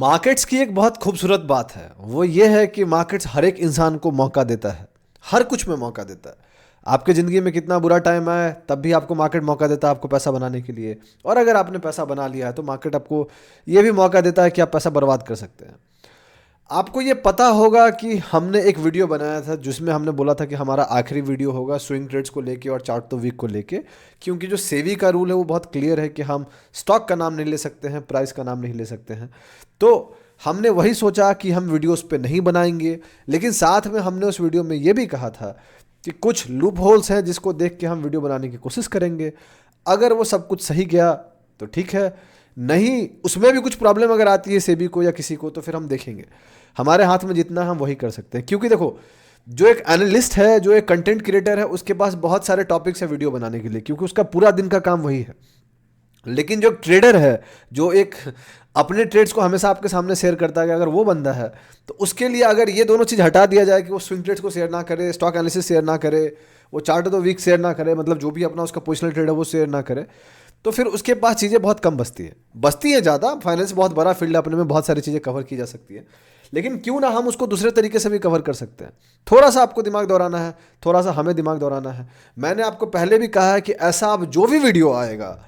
Markets की एक बहुत खूबसूरत बात है, वो ये है कि मार्केट्स हर एक इंसान को मौका देता है, हर कुछ में मौका देता है। आपकी ज़िंदगी में कितना बुरा टाइम आए तब भी आपको मार्केट मौका देता है आपको पैसा बनाने के लिए। और अगर आपने पैसा बना लिया है तो मार्केट आपको ये भी मौका देता है कि आप पैसा बर्बाद कर सकते हैं। आपको ये पता होगा कि हमने एक वीडियो बनाया था जिसमें हमने बोला था कि हमारा आखिरी वीडियो होगा स्विंग ट्रेड्स को लेके और चार्ट द वीक को लेके, क्योंकि जो सेबी का रूल है वो बहुत क्लियर है कि हम स्टॉक का नाम नहीं ले सकते हैं, प्राइस का नाम नहीं ले सकते हैं। तो हमने वही सोचा कि हम वीडियोस पे नहीं बनाएंगे, लेकिन साथ में हमने उस वीडियो में ये भी कहा था कि कुछ लूप होल्स हैं जिसको देख के हम वीडियो बनाने की कोशिश करेंगे। अगर वो सब कुछ सही गया तो ठीक है, नहीं उसमें भी कुछ प्रॉब्लम अगर आती है सेबी को या किसी को तो फिर हम देखेंगे। हमारे हाथ में जितना हम वही कर सकते हैं, क्योंकि देखो जो एक एनालिस्ट है, जो एक कंटेंट क्रिएटर है, उसके पास बहुत सारे टॉपिक्स है वीडियो बनाने के लिए, क्योंकि उसका पूरा दिन का काम वही है। लेकिन जो ट्रेडर है, जो एक अपने ट्रेड्स को हमेशा आपके सामने शेयर करता है, अगर वो बंदा है तो उसके लिए अगर ये दोनों चीज़ हटा दिया जाए कि वो स्विंग ट्रेड्स को शेयर ना करे, स्टॉक एनालिसिस शेयर ना करे, वो chart of the week share ना करे, मतलब जो भी अपना उसका पोजिशनल ट्रेड है वो शेयर ना करे, तो फिर उसके पास चीज़ें बहुत कम बचती है ज़्यादा। फाइनेंस बहुत बड़ा फील्ड है, अपने में बहुत सारी चीज़ें कवर की जा सकती है, लेकिन क्यों ना हम उसको दूसरे तरीके से भी कवर कर सकते हैं। थोड़ा सा आपको दिमाग दौड़ाना है, थोड़ा सा हमें दिमाग दौड़ाना है। मैंने आपको पहले भी कहा है कि ऐसा अब जो भी वीडियो आएगा,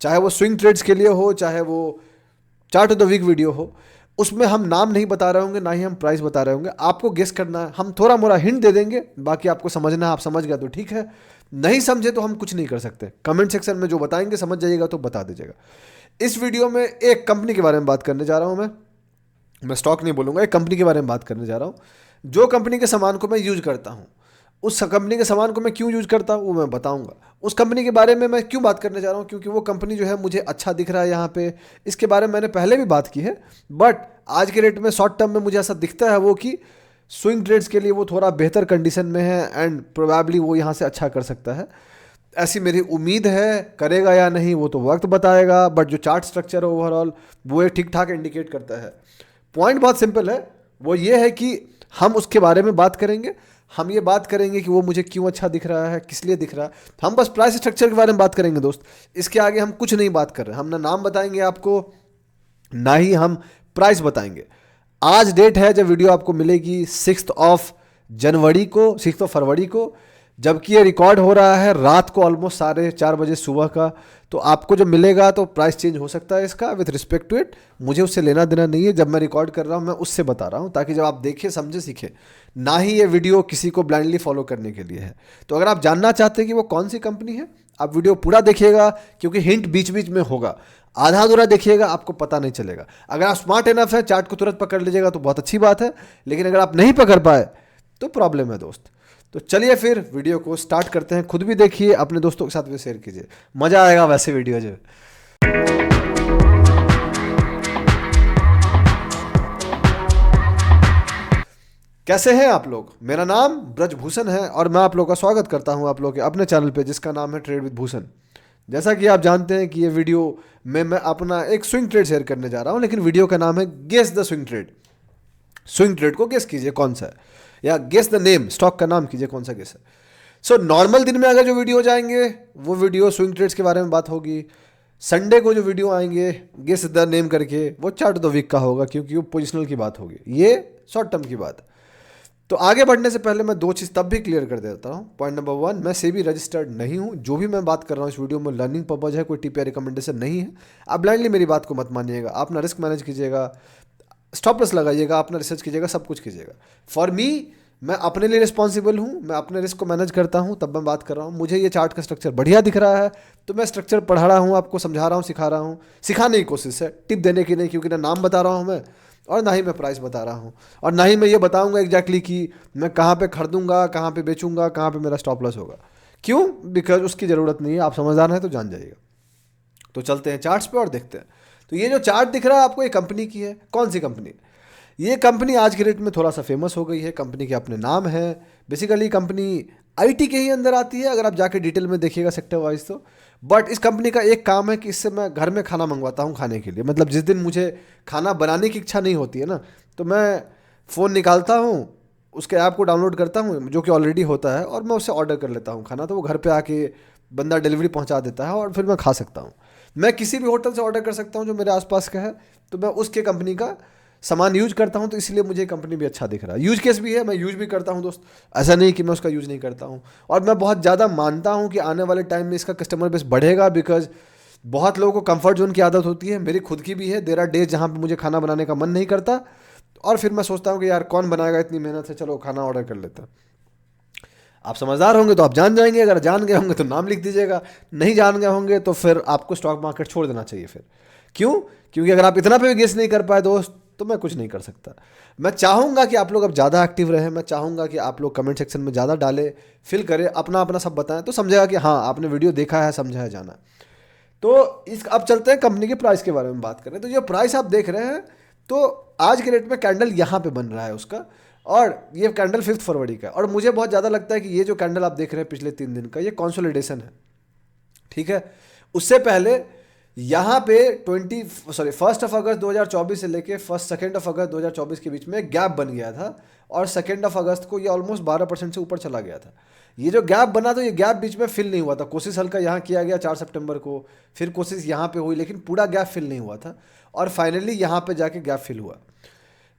चाहे वो स्विंग ट्रेड्स के लिए हो, चाहे वो chart of the week video हो, उसमें हम नाम नहीं बता रहे होंगे, ना ही हम प्राइस बता रहे होंगे। आपको गेस करना है, हम थोड़ा मोड़ा हिंट दे देंगे, बाकी आपको समझना है। आप समझ गए तो ठीक है, नहीं समझे तो हम कुछ नहीं कर सकते। कमेंट सेक्शन में जो बताएंगे समझ जाइएगा तो बता दीजिएगा। इस वीडियो में एक कंपनी के बारे में बात करने जा रहा हूं। मैं स्टॉक नहीं बोलूंगा, एक कंपनी के बारे में बात करने जा रहा हूं। जो कंपनी के सामान को मैं यूज करता हूं, उस कंपनी के सामान को मैं क्यों यूज करता हूँ वो मैं बताऊंगा। उस कंपनी के बारे में मैं क्यों बात करने जा रहा हूँ, क्योंकि वो कंपनी जो है मुझे अच्छा दिख रहा है यहाँ पे। इसके बारे में मैंने पहले भी बात की है, बट आज के रेट में शॉर्ट टर्म में मुझे ऐसा दिखता है वो कि स्विंग ट्रेड्स के लिए वो थोड़ा बेहतर कंडीशन में है एंड प्रोबेबली वो यहाँ से अच्छा कर सकता है, ऐसी मेरी उम्मीद है। करेगा या नहीं वो तो वक्त बताएगा, बट जो चार्ट स्ट्रक्चर है ओवरऑल वो एक ठीक ठाक इंडिकेट करता है। पॉइंट बहुत सिंपल है, वो ये है कि हम उसके बारे में बात करेंगे। हम ये बात करेंगे कि वो मुझे क्यों अच्छा दिख रहा है, किस लिए दिख रहा है। हम बस प्राइस स्ट्रक्चर के बारे में बात करेंगे दोस्त, इसके आगे हम कुछ नहीं बात कर रहे। हम ना नाम बताएंगे आपको, ना ही हम प्राइस बताएंगे। आज डेट है जब वीडियो आपको मिलेगी 6 फरवरी को, जबकि ये रिकॉर्ड हो रहा है रात को ऑलमोस्ट 4:30 सुबह का। तो आपको जब मिलेगा तो प्राइस चेंज हो सकता है इसका, विथ रिस्पेक्ट टू इट। मुझे उससे लेना देना नहीं है, जब मैं रिकॉर्ड कर रहा हूँ मैं उससे बता रहा हूँ, ताकि जब आप देखें समझे सीखें। ना ही ये वीडियो किसी को ब्लाइंडली फॉलो करने के लिए है। तो अगर आप जानना चाहते हैं कि वो कौन सी कंपनी है, आप वीडियो पूरा देखिएगा, क्योंकि हिंट बीच बीच में होगा। आधा अधूरा देखिएगा आपको पता नहीं चलेगा। अगर आप स्मार्ट इनफ है, चार्ट को तुरंत पकड़ लीजिएगा तो बहुत अच्छी बात है, लेकिन अगर आप नहीं पकड़ पाए तो प्रॉब्लम है दोस्त। तो चलिए फिर वीडियो को स्टार्ट करते हैं। खुद भी देखिए, अपने दोस्तों के साथ भी शेयर कीजिए, मज़ा आएगा वैसे वीडियो जो। कैसे हैं आप लोग? मेरा नाम ब्रजभूषण है और मैं आप लोगों का स्वागत करता हूं आप लोग के अपने चैनल पे, जिसका नाम है ट्रेड विद भूषण। जैसा कि आप जानते हैं कि ये वीडियो में मैं अपना एक स्विंग ट्रेड शेयर करने जा रहा हूं, लेकिन वीडियो का नाम है guess the swing trade. Swing trade को गेस कीजिए कौन सा है, या गेस द नेम, स्टॉक का नाम कीजिए कौन सा गेस है। सो नॉर्मल दिन में अगर जो वीडियो जाएंगे वो वीडियो स्विंग ट्रेड्स के बारे में बात होगी। संडे को जो वीडियो आएंगे गेस द नेम करके, वो चार्ट ऑफ द वीक का होगा, क्योंकि वो पोजिशनल की बात होगी, ये शॉर्ट टर्म की बात है। तो आगे बढ़ने से पहले मैं दो चीज़ तब भी क्लियर कर देता हूँ। पॉइंट नंबर 1, मैं सेबी रजिस्टर्ड नहीं हूँ। जो भी मैं बात कर रहा हूँ इस वीडियो में लर्निंग पर्पज है, कोई टिप या रिकमेंडेशन नहीं है। आप ब्लाइंडली मेरी बात को मत मानिएगा, अपना रिस्क मैनेज कीजिएगा, स्टॉप लॉस लगाइएगा, अपना रिसर्च कीजिएगा, सब कुछ कीजिएगा। फॉर मी, मैं अपने लिए रिस्पॉन्सिबल हूँ, मैं अपने रिस्क को मैनेज करता हूँ, तब मैं बात कर रहा हूँ। मुझे ये चार्ट का स्ट्रक्चर बढ़िया दिख रहा है तो मैं स्ट्रक्चर पढ़ा रहा हूँ, आपको समझा रहा हूँ, सिखा रहा हूँ। सिखाने की कोशिश है, टिप देने की नहीं, क्योंकि ना नाम बता रहा हूँ मैं, और ना ही मैं प्राइस बता रहा हूँ, और ना ही मैं ये बताऊँगा एग्जैक्टली कि मैं कहाँ पे खरीदूंगा, कहाँ पे बेचूंगा, कहाँ पे मेरा स्टॉप लॉस होगा। क्यों? बिकॉज उसकी ज़रूरत नहीं है। आप समझदार हैं तो जान जाइएगा। तो चलते हैं चार्ट्स पे और देखते हैं। तो ये जो चार्ट दिख रहा है आपको, ये कंपनी की है। कौन सी कंपनी? ये कंपनी आज के रेट में थोड़ा सा फेमस हो गई है। कंपनी के अपने नाम है। बेसिकली कंपनी आईटी के ही अंदर आती है, अगर आप जाके डिटेल में देखिएगा सेक्टर वाइज तो। बट इस कंपनी का एक काम है कि इससे मैं घर में खाना मंगवाता हूँ खाने के लिए। मतलब जिस दिन मुझे खाना बनाने की इच्छा नहीं होती है ना, तो मैं फ़ोन निकालता हूँ, उसके ऐप को डाउनलोड करता हूँ, जो कि ऑलरेडी होता है, और मैं उससे ऑर्डर कर लेता हूँ खाना। तो वो घर पे आके बंदा डिलीवरी पहुँचा देता है और फिर मैं खा सकता हूँ। मैं किसी भी होटल से ऑर्डर कर सकता हूँ जो मेरे आसपास का है, तो मैं उसके कंपनी का सामान यूज करता हूँ, तो इसलिए मुझे कंपनी भी अच्छा दिख रहा है। यूज केस भी है, मैं यूज भी करता हूँ दोस्त, ऐसा नहीं कि मैं उसका यूज नहीं करता हूँ। और मैं बहुत ज़्यादा मानता हूँ कि आने वाले टाइम में इसका कस्टमर बेस बढ़ेगा, बिकॉज बहुत लोगों को कंफर्ट जोन की आदत होती है, मेरी खुद की भी है। देर आर डेज जहाँ पे मुझे खाना बनाने का मन नहीं करता, और फिर मैं सोचता हूँ कि यार कौन बनाएगा इतनी मेहनत से, चलो खाना ऑर्डर कर लेता। आप समझदार होंगे तो आप जान जाएंगे, अगर जान गए होंगे तो नाम लिख दीजिएगा, नहीं जान गए होंगे तो फिर आपको स्टॉक मार्केट छोड़ देना चाहिए फिर। क्यों? क्योंकि अगर आप इतना पे भी गेस नहीं कर पाए दोस्त, तो मैं कुछ नहीं कर सकता। मैं चाहूँगा कि आप लोग अब ज़्यादा एक्टिव रहें, मैं चाहूँगा कि आप लोग कमेंट सेक्शन में ज़्यादा डालें, फिल करें, अपना अपना सब बताएं, तो समझेगा कि हाँ आपने वीडियो देखा है, समझा है, जाना। तो इस अब चलते हैं कंपनी के प्राइस के बारे में बात करें। तो जो प्राइस आप देख रहे हैं, तो आज के रेट में कैंडल यहाँ पे बन रहा है उसका, और ये कैंडल 5 फरवरी का है। और मुझे बहुत ज़्यादा लगता है कि ये जो कैंडल आप देख रहे हैं पिछले 3 दिन का, ये कंसोलिडेशन है, ठीक है। उससे पहले यहाँ पे 1 अगस्त 2024 से लेके 2 अगस्त 2024 के बीच में गैप बन गया था, और 2 अगस्त को ये ऑलमोस्ट 12% से ऊपर चला गया था। ये जो गैप बना, तो ये गैप बीच में फिल नहीं हुआ था। कोशिश हल्का यहाँ किया गया 4 सितंबर को, फिर कोशिश यहाँ पे हुई, लेकिन पूरा गैप फिल नहीं हुआ था, और फाइनली यहाँ पे जाके गैप फिल हुआ।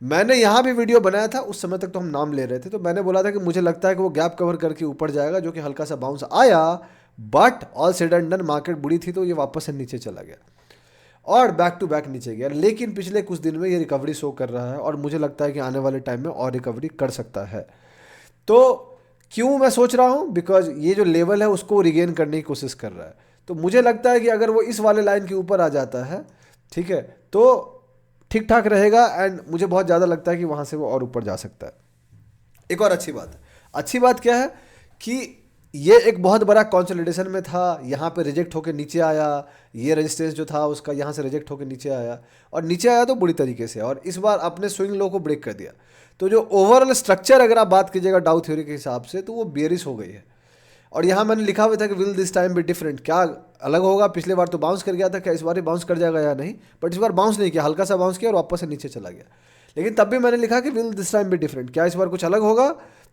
मैंने यहाँ भी वीडियो बनाया था, उस समय तक तो हम नाम ले रहे थे, तो मैंने बोला था कि मुझे लगता है कि वो गैप कवर करके ऊपर जाएगा, जो कि हल्का सा बाउंस आया, but all said and done market बुरी थी, तो ये वापस से नीचे चला गया और बैक टू बैक नीचे गया। लेकिन पिछले कुछ दिन में ये रिकवरी शो कर रहा है, और मुझे लगता है कि आने वाले टाइम में और रिकवरी कर सकता है। तो क्यों मैं सोच रहा हूँ? बिकॉज ये जो लेवल है उसको रिगेन करने की कोशिश कर रहा है। तो मुझे लगता है कि अगर वो इस वाले लाइन के ऊपर आ जाता है, ठीक है, तो ठीक ठाक रहेगा, एंड मुझे बहुत ज़्यादा लगता है कि वहाँ से वो और ऊपर जा सकता है। एक और अच्छी बात क्या है कि ये एक बहुत बड़ा कंसोलिडेशन में था, यहाँ पे रिजेक्ट होकर नीचे आया, ये रेजिस्टेंस जो था उसका यहाँ से रिजेक्ट होकर नीचे आया, और नीचे आया तो बुरी तरीके से, और इस बार अपने स्विंग लो को ब्रेक कर दिया। तो जो ओवरऑल स्ट्रक्चर अगर आप बात कीजिएगा डाउ थ्योरी के हिसाब से, तो वो बेरिश हो गई है। और यहाँ मैंने लिखा हुआ था कि will this time be different, क्या अलग होगा? पिछले बार तो बाउंस कर गया था, क्या इस बार ही बाउंस कर जाएगा या नहीं? बट इस बार बाउंस नहीं किया, हल्का सा बाउंस किया और वापस से नीचे चला गया। लेकिन तब भी मैंने लिखा कि will this time be different, क्या इस बार कुछ अलग होगा?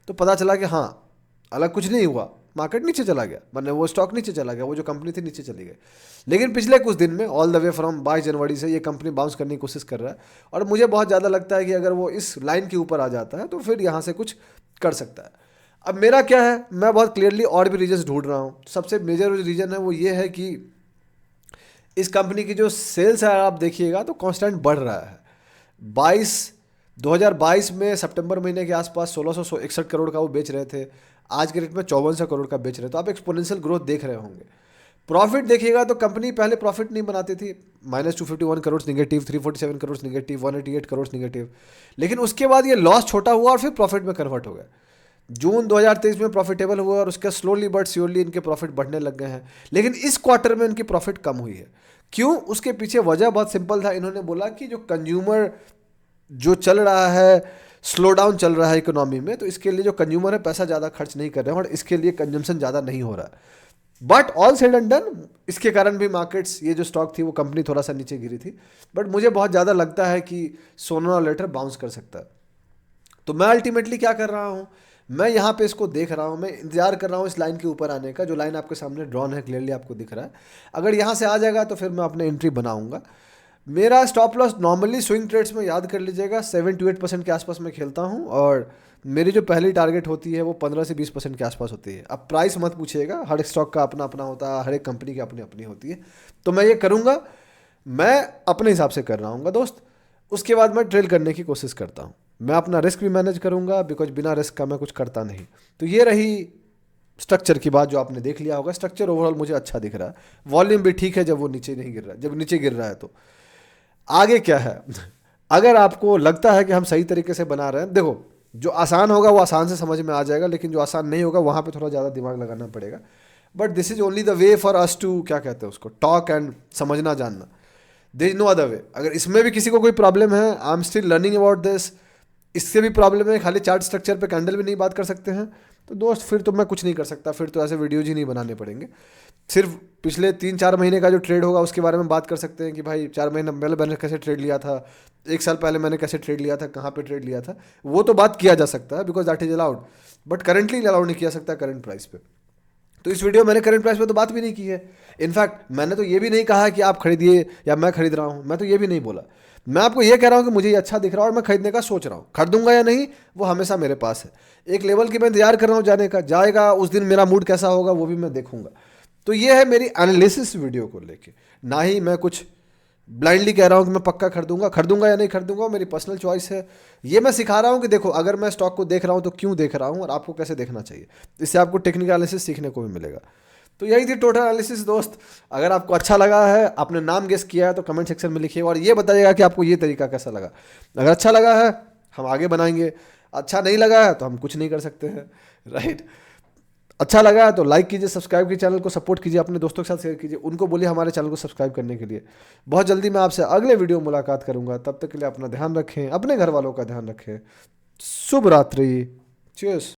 तो पता चला कि हाँ, अलग कुछ नहीं हुआ, मार्केट नीचे चला गया, मतलब वो स्टॉक नीचे चला गया, वो जो कंपनी थी नीचे चली गई। लेकिन पिछले कुछ दिन में ऑल द वे फ्रॉम 22 जनवरी से ये कंपनी बाउंस करने की कोशिश कर रहा है, और मुझे बहुत ज़्यादा लगता है कि अगर वो इस लाइन के ऊपर आ जाता है तो फिर यहाँ से कुछ कर सकता है। अब मेरा क्या है, मैं बहुत क्लियरली और भी रीजन्स ढूंढ रहा हूँ। सबसे मेजर जो रीज़न है वो ये है कि इस कंपनी की जो सेल्स है आप देखिएगा तो कांस्टेंट बढ़ रहा है। 2022 में सितंबर महीने के आसपास 1661 करोड़ का वो बेच रहे थे, आज के रेट में 5400 करोड़ का बेच रहे हैं, तो आप एक्सपोनेंशियल ग्रोथ देख रहे होंगे। प्रॉफिट देखिएगा तो कंपनी पहले प्रॉफिट नहीं बनाती थी, -251 crore negative, 347 crore negative, 188 crore negative, लेकिन उसके बाद ये लॉस छोटा हुआ और फिर प्रॉफिट में कन्वर्ट हो गया। जून 2023 में प्रॉफिटेबल हुआ, और उसके स्लोली बट श्योरली इनके प्रॉफिट बढ़ने लग गए हैं। लेकिन इस क्वार्टर में इनकी प्रॉफिट कम हुई है। क्यों? उसके पीछे वजह बहुत सिंपल था। इन्होंने बोला कि जो कंज्यूमर जो चल रहा है, स्लो डाउन चल रहा है इकोनॉमी में, तो इसके लिए जो कंज्यूमर है पैसा ज़्यादा खर्च नहीं कर रहे हैं, और इसके लिए कंजम्पशन ज़्यादा नहीं हो रहा है। But all said and done, इसके कारण भी मार्केट्स, ये जो स्टॉक थी वो कंपनी थोड़ा सा नीचे गिरी थी। बट मुझे बहुत ज़्यादा लगता है कि सोनर और लेटर बाउंस कर सकता है। तो मैं अल्टीमेटली क्या कर रहा हूँ, मैं यहाँ पे इसको देख रहा हूँ, मैं इंतजार कर रहा हूँ इस लाइन के ऊपर आने का, जो लाइन आपके सामने ड्रॉन है, क्लियरली आपको दिख रहा है। अगर यहाँ से आ जाएगा तो फिर मैं अपने एंट्री बनाऊंगा। मेरा stop loss normally swing trades में याद कर लीजिएगा 7 to 8% के आसपास मैं खेलता हूँ, और मेरी जो पहली टारगेट होती है वो 15 से 20% के आसपास होती है। अब प्राइस मत पूछिएगा, हर एक स्टॉक का अपना अपना होता है, हर एक कंपनी की अपनी अपनी होती है। तो मैं ये करूँगा, मैं अपने हिसाब से कर रहा हूँ दोस्त। उसके बाद मैं ट्रेल करने की कोशिश करता हूँ, मैं अपना रिस्क भी मैनेज करूँगा, बिकॉज बिना रिस्क का मैं कुछ करता नहीं। तो ये रही स्ट्रक्चर की बात जो आपने देख लिया होगा। स्ट्रक्चर ओवरऑल मुझे अच्छा दिख रहा है, वॉल्यूम भी ठीक है जब वो नीचे नहीं गिर रहा है, जब नीचे गिर रहा है। तो आगे क्या है अगर आपको लगता है कि हम सही तरीके से बना रहे हैं, देखो जो आसान होगा वो आसान से समझ में आ जाएगा, लेकिन जो आसान नहीं होगा वहाँ पे थोड़ा ज़्यादा दिमाग लगाना पड़ेगा। But this is only the way for us to, क्या कहते हैं उसको, टॉक एंड समझना जानना। There is no other way. अगर इसमें भी किसी को कोई प्रॉब्लम है, I am still learning about this, इससे भी प्रॉब्लम है, खाली चार्ट स्ट्रक्चर पे कैंडल भी नहीं बात कर सकते हैं, तो दोस्त फिर तो मैं कुछ नहीं कर सकता, फिर तो ऐसे वीडियोज ही नहीं बनाने पड़ेंगे। सिर्फ पिछले 3-4 महीने का जो ट्रेड होगा उसके बारे में बात कर सकते हैं कि भाई 4 महीने पहले मैंने कैसे ट्रेड लिया था, 1 साल पहले मैंने कैसे ट्रेड लिया था, कहाँ पे ट्रेड लिया था, वो तो बात किया जा सकता है, because that is allowed. But currently allowed नहीं किया सकता करंट प्राइस पे। तो इस वीडियो में मैंने करंट प्राइस पे तो बात भी नहीं की है। इनफैक्ट मैंने तो ये भी नहीं कहा कि आप खरीदिए या मैं खरीद रहा हूँ, मैं तो ये भी नहीं बोला। मैं आपको ये कह रहा हूँ कि मुझे ये अच्छा दिख रहा है और मैं खरीदने का सोच रहा हूँ। खरीदूंगा या नहीं वो हमेशा मेरे पास है। एक लेवल की मैं इंतजार कर रहा हूँ जाने का, जाएगा उस दिन मेरा मूड कैसा होगा वो भी मैं देखूंगा। तो ये है मेरी एनालिसिस वीडियो को लेके, ना ही मैं कुछ ब्लाइंडली कह रहा हूँ कि मैं पक्का खरीदूंगा या नहीं खरीदूंगा, मेरी पर्सनल चॉइस है। ये मैं सिखा रहा हूँ कि देखो अगर मैं स्टॉक को देख रहा हूँ तो क्यों देख रहा हूँ और आपको कैसे देखना चाहिए। इससे आपको टेक्निकल एनालिसिस सीखने को भी मिलेगा। तो यही थी टोटल एनालिसिस दोस्त। अगर आपको अच्छा लगा है, आपने नाम गेस किया है, तो कमेंट सेक्शन में लिखिएगा और ये बताइएगा कि आपको ये तरीका कैसा लगा। अगर अच्छा लगा है हम आगे बनाएंगे, अच्छा नहीं लगा है तो हम कुछ नहीं कर सकते हैं, राइट। अच्छा लगा है तो लाइक कीजिए, सब्सक्राइब कीजिए, चैनल को सपोर्ट कीजिए, अपने दोस्तों के साथ शेयर कीजिए, उनको बोलिए हमारे चैनल को सब्सक्राइब करने के लिए। बहुत जल्दी मैं आपसे अगले वीडियो मुलाकात करूंगा, तब तक के लिए अपना ध्यान रखें, अपने घर वालों का ध्यान रखें। शुभ रात्रि। चीयर्स।